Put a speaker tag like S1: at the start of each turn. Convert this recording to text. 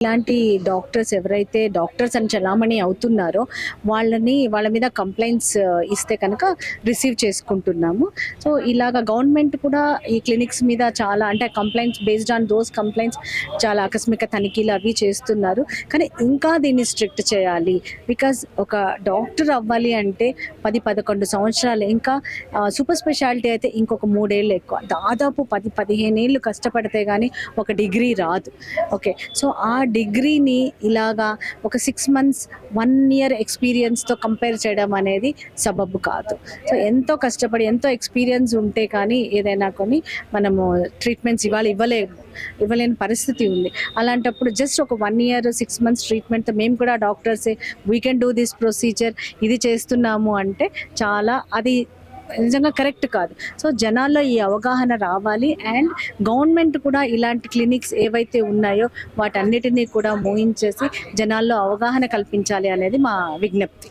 S1: ఇలాంటి డాక్టర్స్ ఎవరైతే డాక్టర్స్ అని చలామణి అవుతున్నారో వాళ్ళ మీద కంప్లైంట్స్ ఇస్తే కనుక రిసీవ్ చేసుకుంటున్నాము. సో ఇలాగ గవర్నమెంట్ కూడా ఈ క్లినిక్స్ మీద చాలా అంటే complaints based on those complaints చాలా ఆకస్మిక తనిఖీలు అవి చేస్తున్నారు. కానీ ఇంకా దీన్ని స్ట్రిక్ట్ చేయాలి. బికాజ్ ఒక డాక్టర్ అవ్వాలి అంటే 10-11 సంవత్సరాలు, ఇంకా సూపర్ స్పెషాలిటీ అయితే ఇంకొక 3 ఏళ్ళు ఎక్కువ, దాదాపు 10-15 ఏళ్ళు కష్టపడితే కానీ ఒక డిగ్రీ రాదు. ఓకే, సో ఆ డిగ్రీని ఇలాగా ఒక 6 months 1 year ఎక్స్పీరియన్స్తో కంపేర్ చేయడం అనేది సబబు కాదు. సో ఎంతో కష్టపడి ఎంతో ఎక్స్పీరియన్స్ ఉంటే కానీ ఏదైనా కొని మనము ట్రీట్మెంట్స్ ఇవ్వలేని పరిస్థితి ఉంది. అలాంటప్పుడు జస్ట్ ఒక 1 year 6 months ట్రీట్మెంట్ మేము కూడా డాక్టర్సే we can do this procedure ఇది చేస్తున్నాము అంటే చాలా అది నిజంగా కరెక్ట్ కాదు. సో జనాల్లో ఈ అవగాహన రావాలి. అండ్ గవర్నమెంట్ కూడా ఇలాంటి క్లినిక్స్ ఏవైతే ఉన్నాయో వాటన్నిటినీ కూడా మూయించేసి జనాల్లో అవగాహన కల్పించాలి అనేది మా విజ్ఞప్తి.